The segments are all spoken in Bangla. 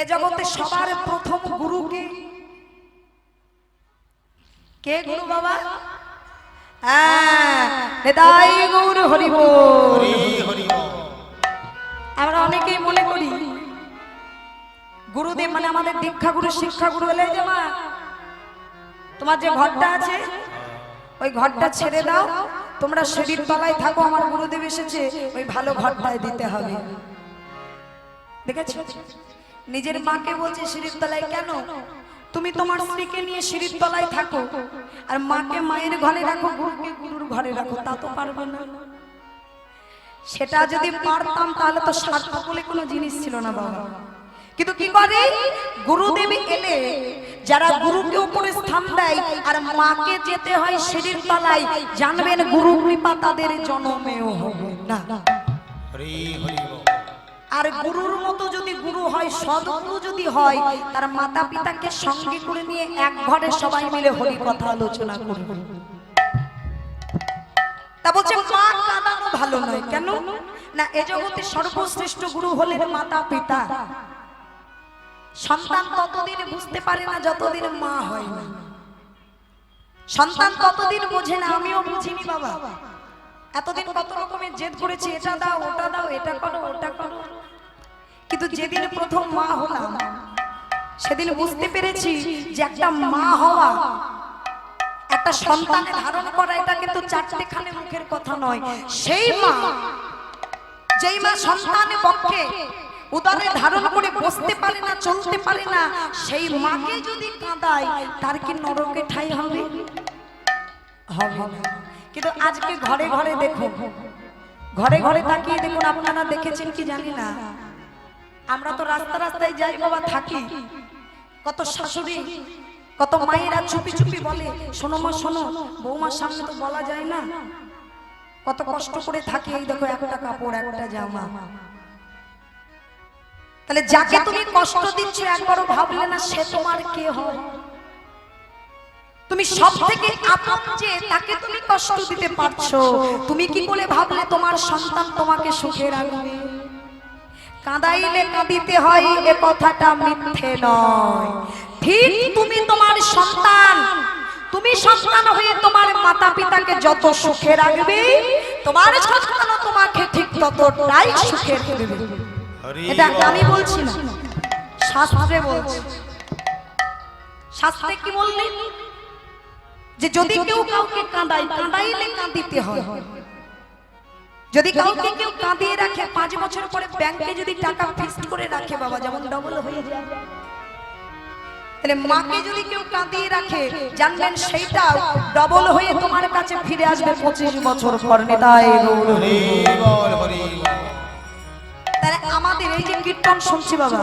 এ জগতে সবার প্রথম গুরু কে? কে গুরু বাবা? হৃদয় গুরু হরি বল। আমরা অনেকেই মনে করি গুরুদেব মানে আমাদের দীক্ষা গুরু শিক্ষা গুরু হলে যে মা তোমার যে ঘরটা আছে ওই ঘরটা ছেড়ে দাও, তোমরা সিঁড়ির তলায় থাকো, আমার গুরুদেব এসেছে, ওই ভালো ঘরটায় দিতে হবে। দেখেছো নিজের মাকে বলছে সিঁড়ির তলায় কেন? তুমি তোমার স্ত্রীকে নিয়ে সিঁড়ির তলায় থাকো আর মাকে মায়ের ঘরে রাখো, গুরুকে গুরুর ঘরে রাখো, তা তো পারবে না। সেটা যদি পারতাম তাহলে তো স্বার্থ বলে কোনো জিনিস ছিল না বাবা। কিন্তু কি করে গুরুদেব এলে যারা গুরুকে উপরে স্থান দেয় আর মাকে যেতে হয় সিঁড়ির তলায়, জানবেন গুরু কৃপা তাদের জন্মেও হবে না। আর গুরুর মতো যদি গুরু হয়, সদ্গুরু যদি হয়, তার মাতা পিতাকে সঙ্গে করে নিয়ে এক ঘরে সবাই মিলে হরি কথা আলোচনা করবে। তা বলছে মা কাঁদানো ভালো নয় কেন না? এ জগতে সর্বশ্রেষ্ঠ গুরু হলেন মাতা পিতা। সন্তান ততদিন বুঝতে পারে না যতদিন মা হয় না। সন্তান ততদিন বোঝে না, আমিও বুঝিনি বাবা। এতদিন কত রকমের জেদ করেছি, এটা দাও ওটা দাও, এটা করো ওটা করো, কিন্তু যেদিন প্রথম মা হলাম সেদিন বুঝতে পেরেছি যে একটা মা হওয়া, একটা সন্তানে ধারণ করা, এটা কিন্তু চারটে খানে মুখের কথা নয়। সেই মা যেই মা সন্তানের পক্ষে উদরে ধারণ করে বসতে পারে না, চলতে পারে না, সেই মাকে যদি কাঁদায় তার কি নরকে ঠাঁই হবে? হবে না। কিন্তু আজকে ঘরে ঘরে দেখুন, ঘরে ঘরে তাকিয়ে দেখুন, আপনারা দেখেছেন কি জানি না, আমরা তো রাস্তা রাস্তায় যাই বাবা, থাকি, কত শাশুড়ি কত মায়েরা চুপি চুপি বলে, শোনো মা শোনো, বৌমার সামনে তো বলা যায় না, কত কষ্ট করে থাকি, এই দেখো একটা কাপড় একটা জামা। তাহলে যাকে তুমি কষ্ট দিচ্ছ একবারও ভাবলে না সে তোমার কে হয়? তুমি সব থেকে আপন যে তাকে তুমি কষ্ট দিতে পারছো, তুমি কি করে ভাবলে তোমার সন্তান তোমাকে সুখে রাখবে? কাঁদাইলে কাঁদিতে হয় এ কথাটা মিথ্যে নয়। ঠিক তুমি তোমার সন্তান, তুমি সন্তান হয়ে তোমার মাতা পিতাকে যত সুখে রাখবে, তোমার সন্তানও তোমাকে ঠিক ততটাই সুখে রাখবে। এটা আমি বলছি না, শাস্ত্রে বলছে। শাস্ত্রে কি বললেন? যে যদি কেউ কাউকে কাঁদায়, কাঁদাইলে কাঁদিতে হয়। যদি কাউকে কেউ কাঁদিয়ে রাখে, 5 বছর পরে ব্যাংকে যদি টাকা ফিক্সড করে রাখে বাবা, যেমন ডবল হয়ে যায়, তাহলে মাকে যদি কেউ কাঁদিয়ে রাখে, জানবেন সেইটাও ডবল হয়ে তোমার কাছে ফিরে আসবে 25 বছর পর। নিতাই গৌর হরি বল, হরি বল। তাহলে আমাদের এই যে কীর্তন শুনছি বাবা,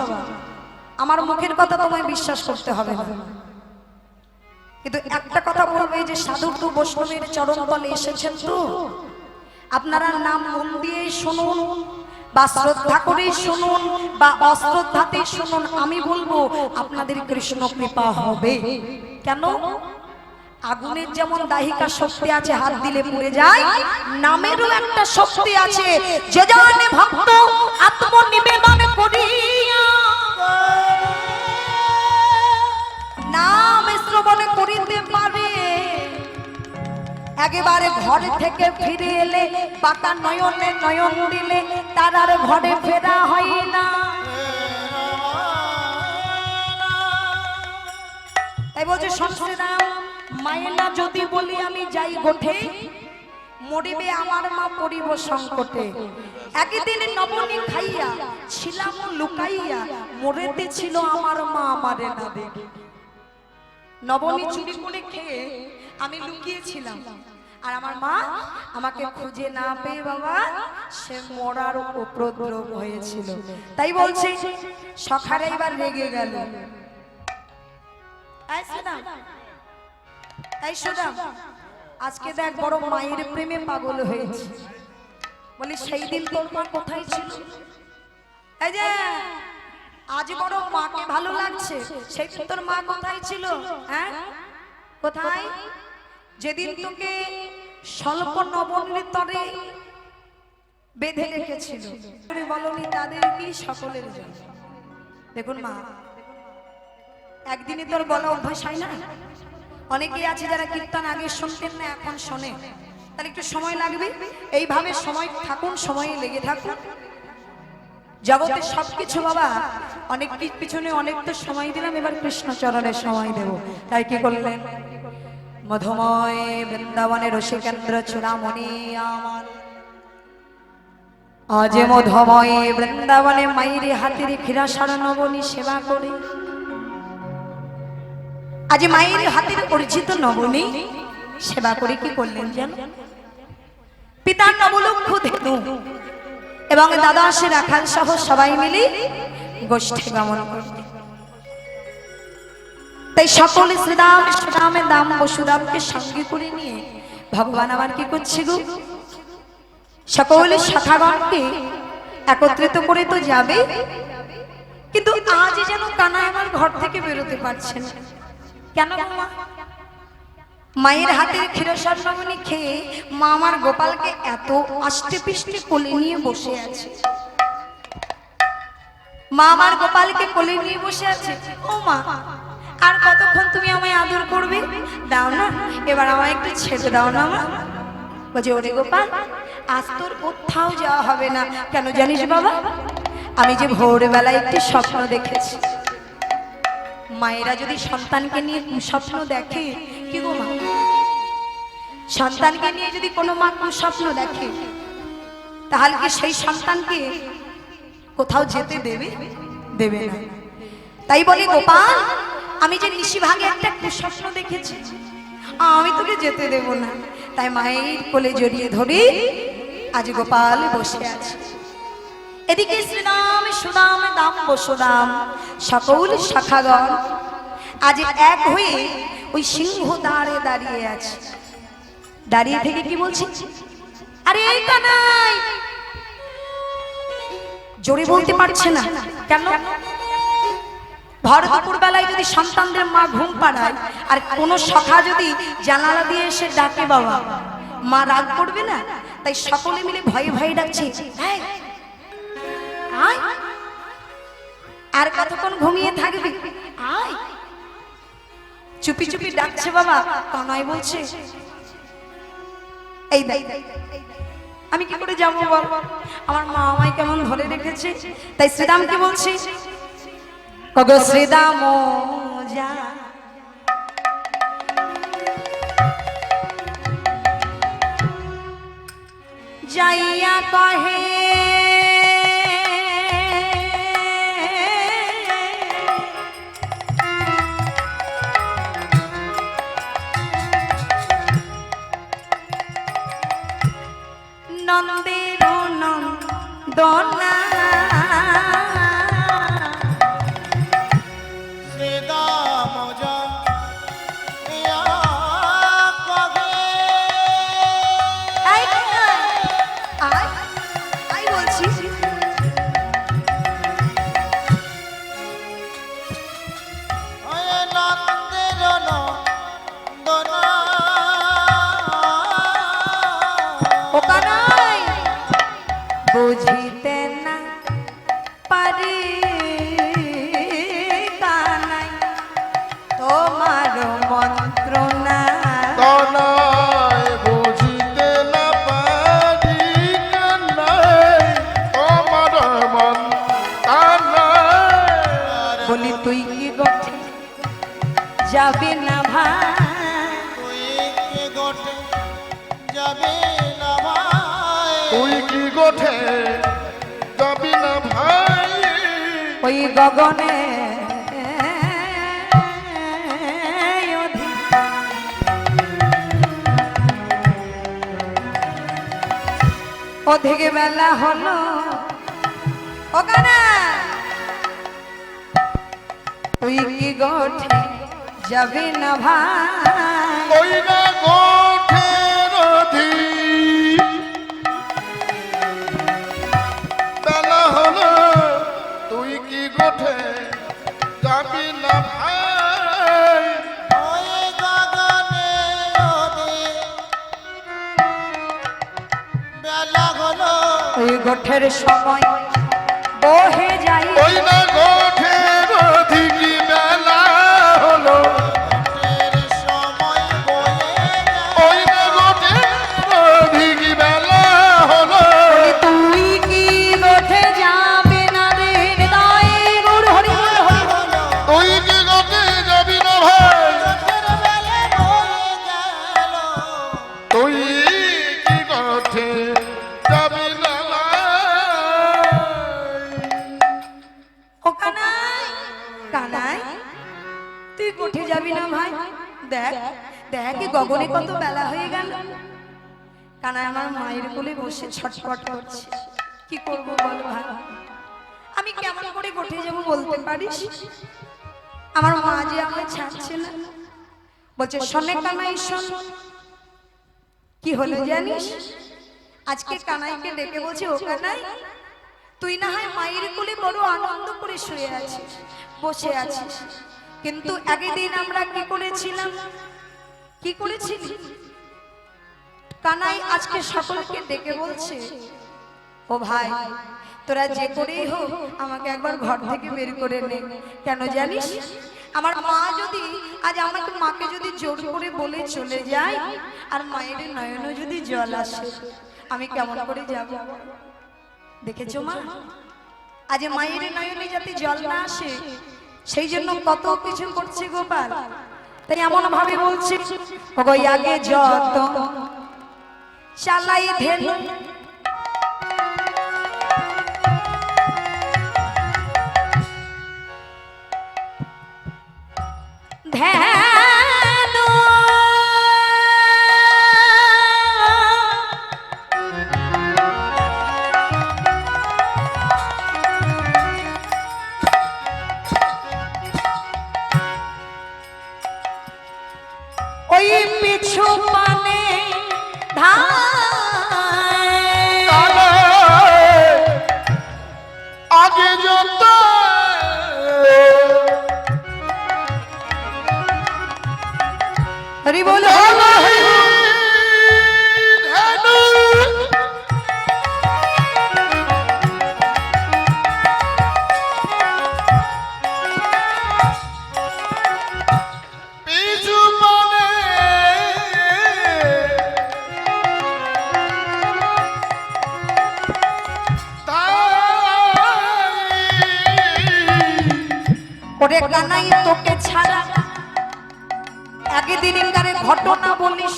আমার মুখের কথা তোমায় বিশ্বাস করতে হবে না, কিন্তু একটা কথা বলবে, যে সাধু তো বৈষ্ণবের চরণ তলে এসেছেন, তো আপনারা নাম মন দিয়ে শুনুন বা শ্রদ্ধা করে শুনুন বা অশ্রদ্ধাতে শুনুন, আমি বলবো আপনাদের কৃষ্ণ কৃপা হবে। কেন? আগুনের যেমন দাহিকা শক্তি আছে, হাত দিলে পুড়ে যায়, নামেরও একটা শক্তি আছে। যে জানে ভক্ত আত্মনিবেদন করিয়া নাম শ্রবণ করিতে পারে, একেবারে ঘর থেকে ফিরে এলে পাকা নয়নে নয়ন দিলে তার আর ঘরে ফেরা হয় না। তাই বলছে সংসারাম মায়েরা যদি বলি আমি যাই গোঠে, মরিবে আমার মা পরিব সংকটে। একদিন নবনী খাইয়া ছিলাম লুকাইয়া, মরেতে ছিল আমার মা আমারে না দেখে। নবনী চুরি করে খেয়ে আমি লুকিয়েছিলাম, আর আমার মা আমাকে খুঁজে না পেয়ে বাবা সে মরার উপদ্রব হয়েছিল। তাই বলছে সখারা এবার রেগে গেল। তাই শোনা, আজকে দেখ বড় মায়ের প্রেমে পাগল হয়েছে। বলি সেই দিন তোর মা কোথায় ছিল? এই যে আজ বড় মাকে ভালো লাগছে, সেই দিন তোর মা কোথায় ছিল? হ্যাঁ কোথায়? যেদিন তোকে স্বল্প নবনীর তরে বেঁধে রেখেছিল, বলনি তাদের কি সকলের জন্য। দেখুন মা, একদিনে তোর বলা অভ্যাস হয় না। অনেকেই আছে যারা কীর্তন আগে শুনতেন না, এখন শোনে, তাহলে একটু সময় লাগবে। এইভাবে সময় থাকুন, সময়ে লেগে থাকুন। জগতে সবকিছু বাবা অনেক পিছনে অনেক তো সময় দিলাম, এবার কৃষ্ণ চরণের সময় দেব। তাই কি করলেন? মধুময় বৃন্দাবনে রসিকেন্দ্র চূড়ামণি আমার, আজ মধুময় বৃন্দাবনে মাইরে হাতের ক্ষীরা নবনী সেবা করে। আজ মায়ের হাতের পরিচিত নবনী সেবা করে কি করলেন জানো? পিতার নবলক্ষ ধেনু এবং দ্বাদশে রাখাল সহ সবাই মিলে গোষ্ঠী গমন করতে। তাই সকল শ্রীরাম সুদামে দাম বসুদামকে সঙ্গে করে নিয়ে ভগবান আবার কি করছে গো? সকল শাখাগণকে একত্রিত করে তো যাবে, কিন্তু আজ যেন কানাই আমার ঘর থেকে বেরোতে পারছে না। কেন মা? মায়ের হাতের ক্ষীরসার নবনী খেয়ে মা আমার গোপালকে এত আষ্টে পিষ্টে কোলে নিয়ে বসে আছে। মা আমার গোপালকে কোলে নিয়ে বসে আছে। ও মা, আর কতক্ষণ তুমি আমায় আদর করবে? দাও না, এবার আমায় একটু ছেড়ে দাও না মা। বলছে, ওরে গোপাল, আজ তোর কোথাও যাওয়া হবে না। কেন জানিস বাবা? আমি যে ভোরবেলায় একটি স্বপ্ন দেখেছি। মায়েরা যদি সন্তানকে নিয়ে কুস্বপ্ন দেখে, কি গো মা, সন্তানকে নিয়ে যদি কোনো মা কুস্বপ্ন দেখে, তাহলে কি সেই সন্তানকে কোথাও যেতে দেবে? দেবে না। তাই বলি, গোপাল, আমি যে নিশিভাগে একটা কুস্বপ্ন দেখেছি, আমি তোকে যেতে দেব না। তাই মায়ের কোলে জড়িয়ে ধরে আজ গোপাল বসে আছে। এদিকে শ্রীরাম সুদাম দাম বসুদাম সকল শাখাগণ আজ এক হয়ে ওই সিংহ দ্বারে দাঁড়িয়ে আছে। দাঁড়িয়ে থেকে কি বলছি? আরে এই কানাই! জোরে বলতে পারছে না কেন? ভর দুপুর বেলায় যদি সন্তানদের মা ঘুম পাড়ায় আর কোনো সখা যদি জানালা দিয়ে এসে ডাকে বাবা, মা রাগ করবে না? তাই সকলে মিলে ভয়ে ভয়ে ডাকছে, আয়, আর কতক্ষণ ঘুমিয়ে থাকবি, আয়। চুপি চুপি ডাকছে বাবা। কানাই বলছে, এই দেখ, আমি কি করে যাবো বল? আমার মা আমায় কেমন ধরে রেখেছে। তাই শ্রীরামকে বলছি, কগো শ্রীরাম যা, যাইয়া কহে নন্দের নন্দনা, বুঝিতে না পারি কানাই তোমার মন্ত্রণা, বুঝিতে না পারি কানাই তোমার মন্ত্রণা। বলি তুই কি গোঠে যাবে না ভাই? তুই কি গোঠে যাবে না ভাই? তুই কি গোঠে যাবি না ভাই? ওই গগনে অধিক বেলা হলো, ওখানে তুই কি গোঠে যাবি না ভাই? ওই না গোঠের অধীন বেলা হলো, তুই কি গোঠে যাবি না ভাই? ওই গগনে ওদের বেলা হলো, ওই গোঠের সময় বহে যাই, ওই না গোঠের কানাই তুই কোঠে যাবি না ভাই? দেখ দেখ কি গগনে কত বেলা হয়ে গেল। কানাই আমার মায়ের কোলে বসে ছটফট করছে। কি করব বল ভাই, আমি কেমন করে কোঠে যাব বলতে পারিস? আমার মা যে আমায় ছাড়ছে না, বলছে শোনে কানাই শোন। কি হলো জানিস? আজকে কানাইকে ডেকে বলছে, ও কানাই তুই না হয় মায়ের কোলে বড় আনন্দ করে শুয়ে আছিস, বসে আছিস, কিন্তু একদিন আমরা কি করেছিলাম? কি করেছিলি? কানাই আজকে সকলকে ডেকে বলছে, ও ভাই তোরা যে করেই হোক আমাকে একবার ঘর থেকে বের করে নে। কেন জানিস? আমার মা যদি আজ আমাকে মাকে যদি জোর করে বলে চলে যায় আর মায়ের নয়নে যদি জল আসে, আমি কেমন করে যাব? দেখেছো মা, আজ মায়ের নয়নে যাতে জল না আসে সেই জন্য কত কিছু করছে গোপাল। তাই এমন ভাবে বলছে, ওগো আগে যত চালাই ধেনু ধ্যান ওই পিছু পানে ধান আগে যত হরি বল পিছু মানে ওরে কানাই তোকে ছাড়া একদিনকারে ঘটনা বলিস।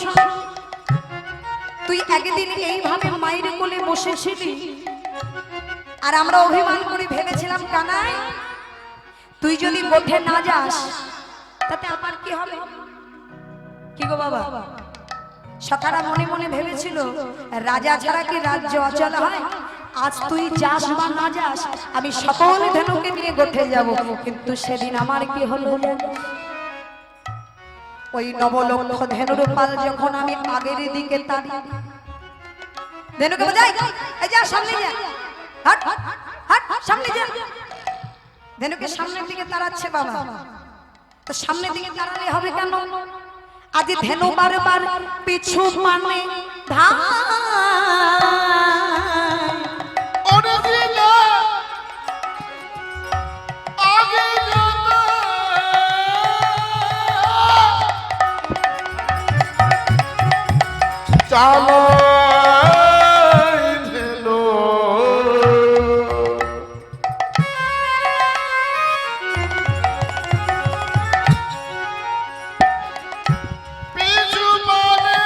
তুই একদিন এইভাবে মায়ের কোলে বসেছিলি আর আমরা অভিমান করে ভেবেছিলাম কানাই তুই যদি গোঠে না যাস তাতে আমার কি হবে? কি গো বাবা, সখারা মনে মনে ভেবেছিল রাজা ছাড়া কি রাজ্য অচল হয়? আজ তুই যাস বা না যাস আমি সকল ধনুকে নিয়ে গোঠে যাব। কিন্তু সেদিন আমার কি হলো? ওই নবলক্ষ ধেনুর পাল যখন আমি আগের দিকে তাড়ি, ধেনুকে বাজাই, এই যা সামনে যা, হাট হাট সামনে যা। ধেনুকে সামনের দিকে তাড়াচ্ছে বাবা। তো সামনের দিকে তাড়ালে হবে কেন? আজ ধেনু বারবার পিছু মানে ধান ওরে দিলা আগে যত চালো ঢেলো পিছু মানে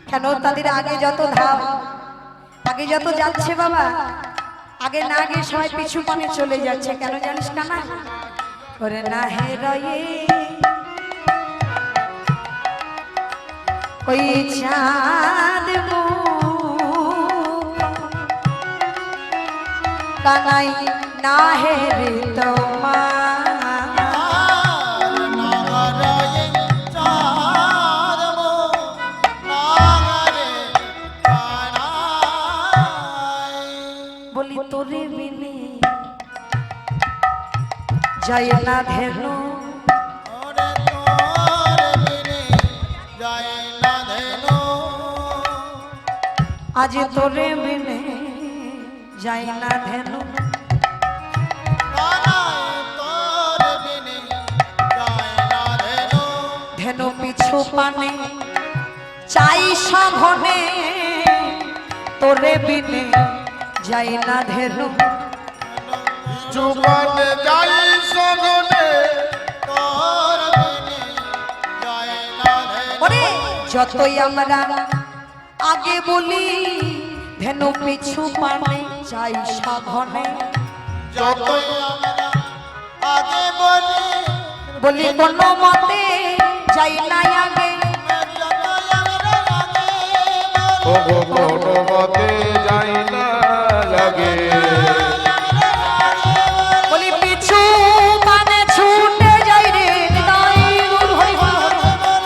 কেন? তাদের আগে যত ধাপ, আগে যত যাচ্ছে বাবা, আগে না গিয়ে সবাই পিছু পানে চলে যাচ্ছে। কেন জানিস কানা? ওরে না হে রয়ে ওই চাঁদ কানাই না হে রে তোমার বলি তোরে বিনে যায় না ধেনু আজ তোরে বিনে যায় না ধেনু ধেনু পিছু পানে চাই সাধনে তোরে বিনে যায় না ধেনু চুপানে যাই সগনে ওরে যতই আমরা আগে বলি ধেনু পিছু পানে যাই সাধনে। যতই আমরা আগে বলি বলি কোনো মতে যাই না আগে, যতই আমরা আগে ও গো কোনো মতে যাই না লাগে। বলি পিছু মানে ছুটে যাই রে নিতাই গৌর হরি হরি।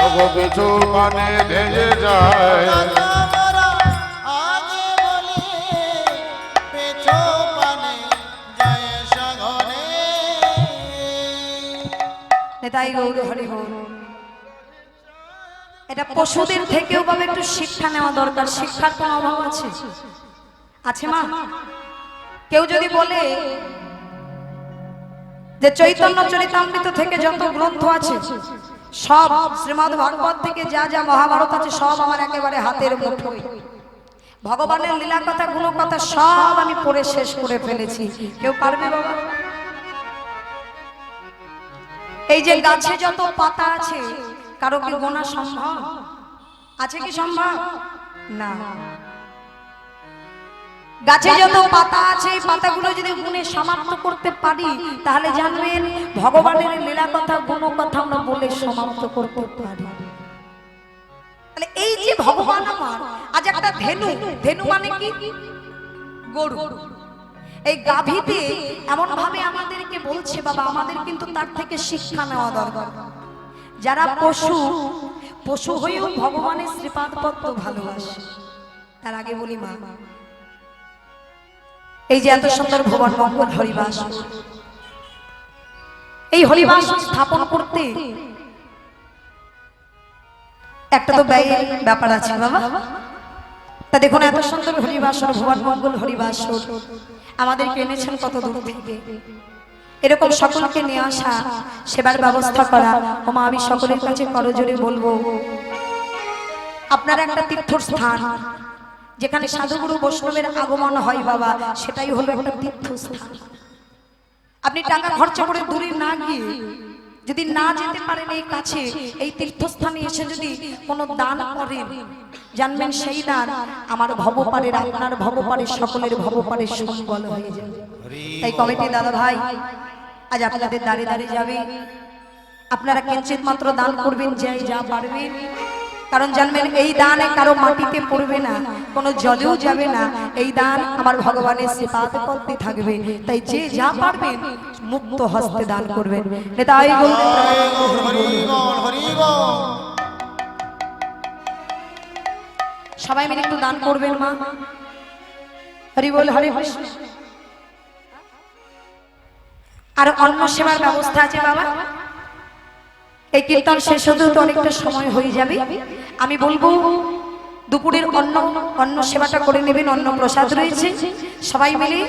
ও গো পিছু মানে ভেঙে যায়। আমরা আগে বলি পেছো পানে যায় সাগরে। নিতাই গৌর হরি হরি। এটা পশুদের থেকেও বাবা একটু শিক্ষা নেওয়া দরকার। শিক্ষার কোনো অভাব আছে? আছে মা? কেউ যদি বলে যে চৈতন্য চরিতামৃত থেকে যত গ্রন্থ আছে সব, শ্রীমদ্ ভাগবত থেকে যা যা মহাভারত আছে সব আমার একেবারে হাতের মুঠোয়, ভগবানের লীলা কথা গুণ কথা সব আমি পড়ে শেষ করে ফেলেছি, কেউ পারবে বাবা? এই যে গাছে যত পাতা আছে কারো কি গোনা সম্ভব আছে? কি সম্ভব? না। গাছে যত পাতা আছে এই পাতাগুলো যদি গুণে সমাপ্ত করতে পারি তাহলে জানবেন ভগবানের লীলা কথা গুণ কথা আমরা বলে সমাপ্ত করতে পারি। তাহলে এই যে ভগবান আমার, আজ একটা ধেনু, ধেনু মানে কি? গরু। এই গাভীতে এমন ভাবে আমাদেরকে বলছে বাবা, আমাদের কিন্তু তার থেকে শিক্ষা নেওয়া দরকার। যারা পশু, পশু হয়েও ভগবানের শ্রীপাদ পদ্ম ভালোবাসে। তার আগে বলি মা, এই যে এত সুন্দর ভুবন মঙ্গল হরিবাস, এই হরিবাস স্থাপন করতে একটা তো ব্যয়ের ব্যাপার আছে বাবা। তা দেখুন এত সুন্দর হরিবাসর, ভুবন মঙ্গল হরিবাসর আমাদেরকে এনেছেন কত দূর থেকে। এরকম সকলকে নিয়ে আসা, সেবার ব্যবস্থা করা। ও মা, আমি সকলের কাছে করজোড়ে বলবো আপনারা একটা তীর্থস্থান যেখানে সাধুগুরু বৈষ্ণবের আগমন হয় বাবা, সেটাই হলো একটা তীর্থস্থান। আপনি টাকা খরচা করে দূরে না গিয়ে যদি না যেতে পারেন এই কাছে, এই তীর্থস্থানে এসে যদি কোনো দান করেন, জানবেন সেই দান আমার ভবপারের, আপনার ভবপারের, সকলের ভবপারের সম্বল হয়ে যাবে। তাই কমিটি দাদা ভাই আজ আপনাদের দাঁড়ে দাঁড়িয়ে যাবে, আপনারা কিঞ্চিত মাত্র দান করবেন, যাই যা পারবেন। কারণ জানবেন এই দান কারো মাটিতে পড়বে না, কোনো জলেও যাবে না। এই দান আমার ভগবানের শ্রীপাদ পদ্মে থাকবে। তাই যে যা পারবেন মুক্ত হস্তে দান করবেন। তাই সবাই মিলে একটু দান করবেন মা। হরি বল, হরি কৃষ্ণ। আর অন্ন সেবার ব্যবস্থা আছে বাবা। এই কীর্তন শেষ হতেও তো অনেকটা সময় হয়ে যাবে। আমি বলবো দুপুরের অন্ন সেবাটা করে নেবেন। অন্ন প্রসাদ রয়েছে, সবাই মিলে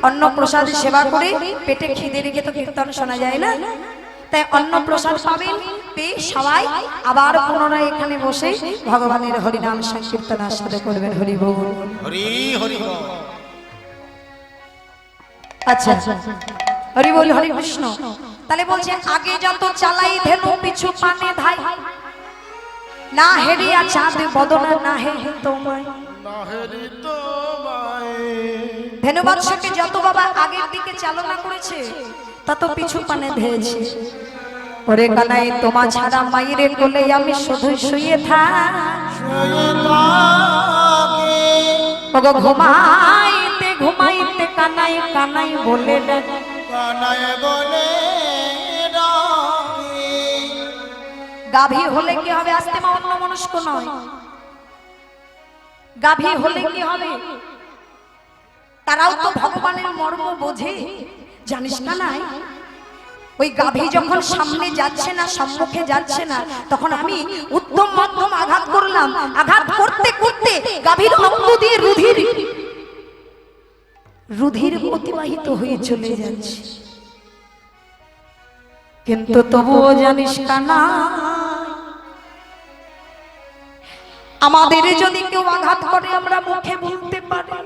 অন্ন প্রসাদ সেবা করে পেটে খিদে রেখে তো কীর্তন শোনা যায় না। তাই অন্ন প্রসাদ পাবেন, পেয়ে সবাই আবার পুনরায় এখানে বসে ভগবানের হরিনাম সংকীর্তন আস্বাদ করবেন। হরি বল, হরি হরি বল। আচ্ছা, হরি বল, হরি কৃষ্ণ। তাহলে বলছে আগে যত চালাই ধেনু পিছু পানে ধাই, না হেরিয়া চাঁদ বদনা না হে তোমায়। ধেনু বাদশাকে যত বাবা আগের দিকে চালনা করেছে তত পিছু পানে ধেয়েছে। ওরে কানাই তোমা ছাড়া মায়ের কোলে আমি শুধু শুয়ে থাকি, ওগো ঘুমাইতে ঘুমাইতে কানাই কানাই বলে ডাকি, কানায় বলে ডাকি। গাভী হলে কি হবে? আস্তে মা, অন্য মনস্ক নয়। গাভী হলে কি হবে? তারাও তো ভগবানের মর্ম বোঝে, জানিস না? নাই ওই গাভী যখন সামনে যাচ্ছে না, সম্মুখে যাচ্ছে না, তখন আমি উত্তম মধ্যম আঘাত করলাম। আঘাত করতে করতে গাভীর অঙ্গ দিয়ে রুধির অতিবাহিত হয়ে চলে যাচ্ছে। কিন্তু তবুও জানিস কানা, আমাদের যদি কেউ আঘাত করে আমরা মুখে বলতে পারি,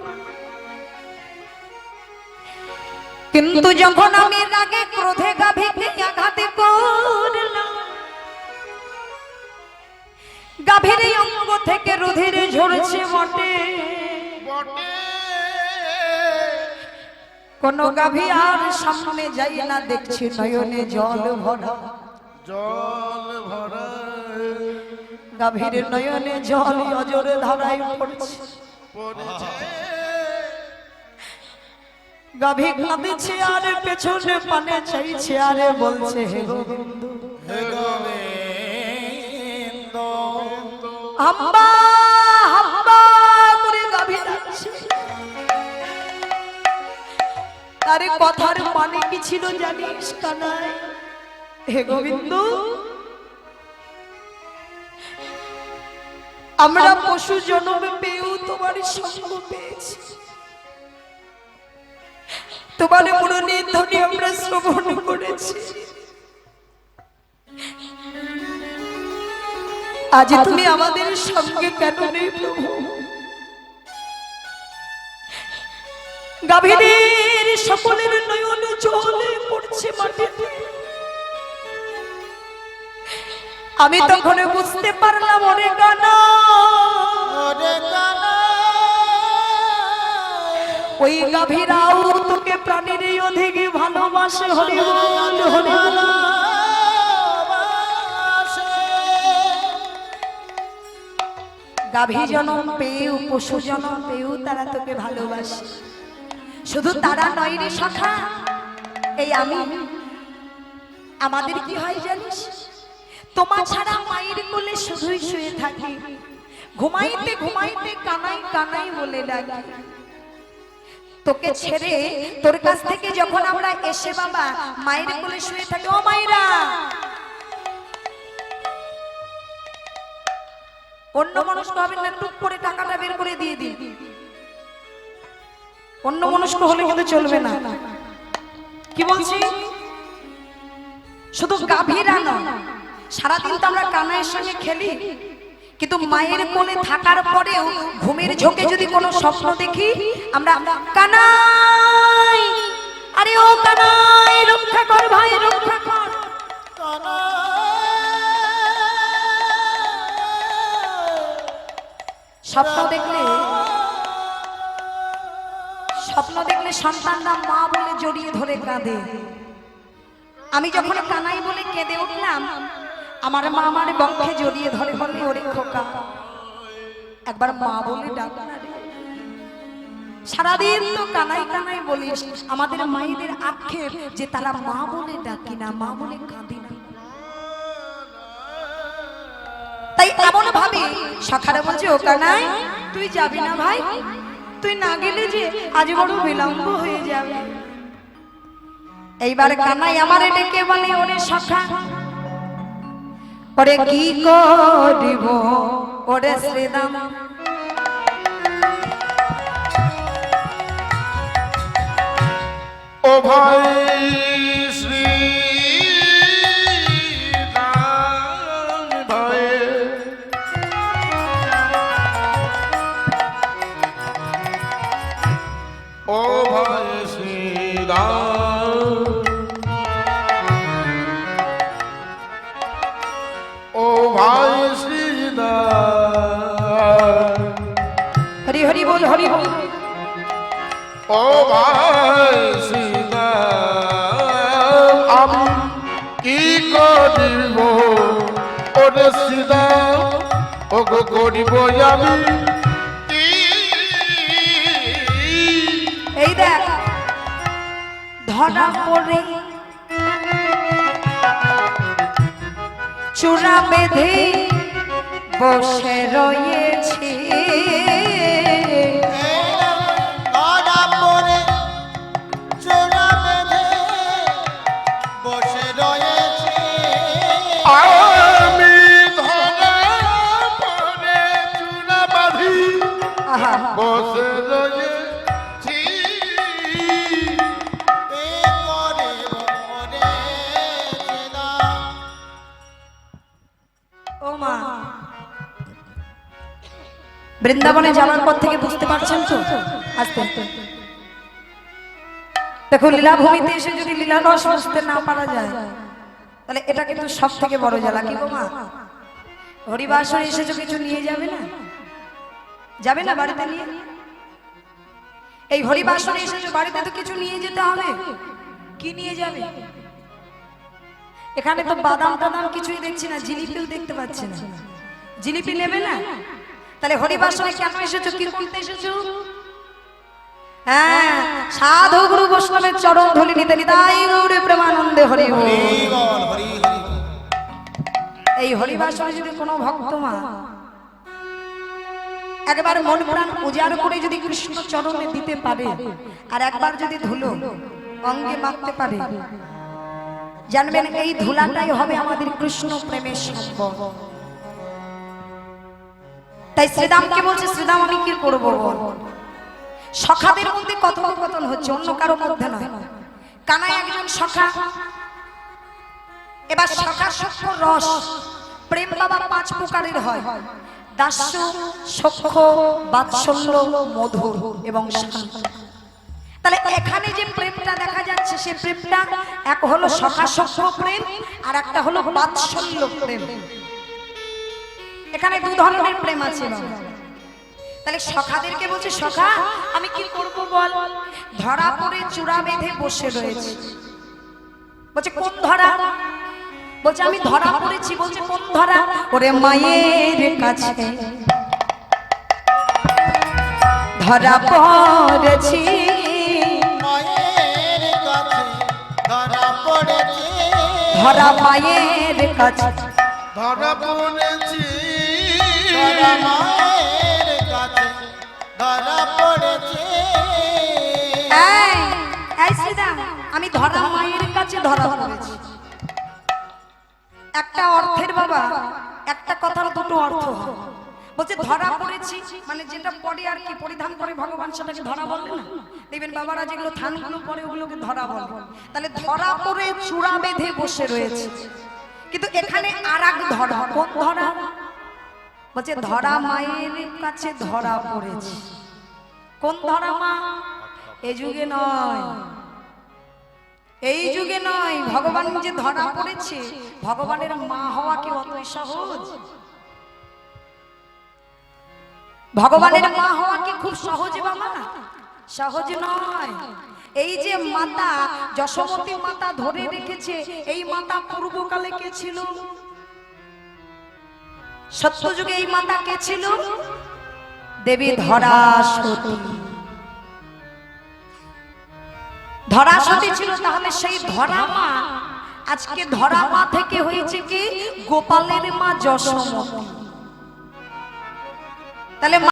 কিন্তু যখন আমি রাগে ক্রোধে গাভীকে আঘাত করলাম, গাভীর অঙ্গ থেকে রুধির ঝরছে বটে, কোন গাভী আর সামনে যাই না, দেখছি নয়নে জল ভরা। জল ভরা গাভীর নয়নে জল অজরে ধারায় পড়ছে। পড়েছে গাভী কাঁদিছে আর পেছনে পানে চাইছে, আরে বলছে হে গোবিন্দ, হে গোবিন্দ, হাম্বা হাম্বা করে গাভী ডাকছে। আরে কথার মানে কি ছিল জানিস কানাই? হে গোবিন্দ, আমরা পশু জন্মে পেয়েও তোমার সঙ্গ পেয়েছি, তোমার মুরলী ধ্বনি আমরা শ্রবণ করেছি। আজ তুমি আমাদের সঙ্গে কেন নেই প্রভু? গাভীদের সকলের নয়নে জলে পড়ছে মাটিতে। আমি তখন বুঝতে পারলাম ওরে কানা, ওরে কানা, ওই গাভীরাও তোকে প্রাণীর অধিক ভালোবাসে। হরি বল হরি বল। গাভী জনম পেয়েও পশু জনম পেয়েও তারা তোকে ভালোবাসে। শুধু তারা নয় রে সখা, এই আমি, আমাদের কি হয় জানিস? তোমার ছাড়া মায়ের কোলে শুধুই শুয়ে থাকি, ঘুমাইতে ঘুমাইতে কানাই কানাই বলে ডাকি। তোকে ছেড়ে তোর কাছ থেকে যখন আমরা এসে বাবা মায়ের কোলে শুয়ে থাকি, ও মায়েরা, অন্য মনস্ক হবেন না, টুক করে টাকাটা বের করে দিয়ে দিন। অন্য মনস্ক হলে কিন্তু চলবে না। কি বলছি? শুধু গাভীরা নয়, সারাদিন তো আমরা কানাইয়ের সঙ্গে খেলি, কিন্তু মায়ের কোলে থাকার পরেও ঘুমের ঝোঁকে যদি কোনো স্বপ্ন দেখি আমরা, কানাই, আরে ও কানাই, রক্ষা কর ভাই, রক্ষা কর। কানা, স্বপ্ন দেখলে সন্তানরা মা বলে জড়িয়ে ধরে কাঁদে। আমি যখন কানাই বলে কেঁদে উঠলাম, আমার মা আমার বক্ষে জড়িয়ে ধরে বলে, ওরে খোকা, একবার মা বলে ডাক না রে। সারাদিন তো কানাই কানাই বলিস, আমাদের মায়েদের আক্ষেপ যে তারা মা বলে ডাকি না, মা বলে কাঁদি না। তাই এমন ভাবে সখারা বলছে, ও কানাই তুই যাবি না ভাই, তুই না গেলে যে আজ বড় বিলম্ব হয়ে যাবে। এইবার কানাই আমারে ডেকে বলে, ওরে সখা, ওরে কি করিব ওরে শ্রীরাম, ও ভাই শ্রী রাম ভাই, ও ভাই শ্রী রাম, ও ভাই শ্রী রাম, হরি হরি বল হরি বল। ও ভাই শ্রীরাম, আমি কি করিব ওরে শ্রীরাম, ও গো করিব আমি কি? এই দেখ ধরা পড়ে চূড়া বেঁধে বসে রয়েছে, ধরা পড়ে চূড়া বেঁধে বসে রয়েছে। আমি ধরা পড়ে চূড়া বাঁধি আহা, বসে রয়েছি, এ করে ওরে সেদা। ও মা, বৃন্দাবনে যাওয়ার পর থেকে বুঝতে পারছেন তো? আস্তে আস্তে দেখো, লীলাভূমিতে এসে যদি লীলা রস বুঝতে না পারা যায়, তাহলে এটা কিন্তু সব থেকে বড় জ্বালা। কি গো মা, হরিবাসরে এসেছো, কিছু নিয়ে যাবে না? যাবে না বাড়িতে নিয়ে? এই হরিবাসনে এসেছো, বাড়িতে তো কিছু নিয়ে যেতে হবে। কি নিয়ে যাবে? এখানে তো বাদাম টাদাম কিছুই দেখছি না, জিলিপিও দেখতে পাচ্ছি না। জিলিপি নেবে না? তাহলে হরিবাসনে কেন এসেছো, কি করতে এসেছো? হ্যাঁ, সাধু গুরু বৈষ্ণবের চরণ ধুলি নিতে নিতাই গৌরে প্রেমানন্দে হরি বল। হরি বল, হরি হরি বল। এই হরিবাসনে যদি কোনো ভক্ত মা একবার মন প্রাণ উজাড় করে যদি কৃষ্ণ চরণে দিতে পারে, আর একবার যদি ধুলো অঙ্গে মাখতে পারে, জানবেন এই ধুলাটাই হবে আমাদের কৃষ্ণ প্রেমের সম্বল। তাই শ্রীরামকে বলছে, শ্রীরাম আমি কি করবো বল? সখাদের মধ্যে কথোপকথন হচ্ছে, অন্য কারো মধ্যে নয়। কানাই একজন সখা। এবার সখা সখ্য রস, প্রেম বাবা 5 প্রকারের হয়: দাস্য, সখ্য, বাৎসল্য, মধুর এবং শান্ত। তাহলে এখানে যে প্রেমটা দেখা যাচ্ছে, সে প্রেমটা এক হলো সখা সখ্য প্রেম, আর একটা হলো বাৎসল্য প্রেম। এখানে 2 ধরনের প্রেম আছে বাবা। তাহলে সখাদেরকে বলছে, সখা আমি কি করব বল? ধরা পড়ে চূড়া বেঁধে বসে রয়েছে। বলছে কোন ধরা? বলছে আমি ধরা পড়েছি। বলছে কোন ধরা? ওরে মায়ের কাছে ধরা পড়েছি, মায়ের কাছে ধরা পড়েছি, ধরা মায়ের কাছে ধরা পড়েছি, ধরা মায়ের কাছে ধরা পড়েছি। এই শ্রীরাম, আমি ধরা মায়ের কাছে ধরা পড়েছি। একটা অর্থের বাবা, একটা কথার 2টো অর্থ হয়। বলছে ধরা পড়েছি মানে যেটা পরে আর কি পরিধান করে ভগবান, সেটাকে ধরা বলে না? দেখবেন বাবারা যেগুলো থানগুলো পরে ওগুলোকে ধরা বলে। তাহলে ধরা পড়ে চূড়া বেঁধে বসে রয়েছে। কিন্তু এখানে আরেক ধরা। কোন ধরা? বলছে ধরা মায়ের কাছে ধরা পড়েছে। কোন ধরা মা? এই যুগে নয়, এই যুগে নয়। ভগবান যে ধরা পড়েছে, ভগবানের মা হওয়া কি অতই সহজ? ভগবানের মা হওয়া কি খুব সহজ বাবা? সহজ নয়। এই যে মাতা যশোমতী মাতা ধরে রেখেছে, এই মাতা পূর্বকালে কে ছিল? সত্যযুগে এই মাতা কে ছিল? দেবী ধরাসতী। ধরাসতী ছিল। তাহলে সেই ধরা মা আজকে ধরা মা থেকে হয়েছে কি গোপালের মা যশোমতী। তাহলে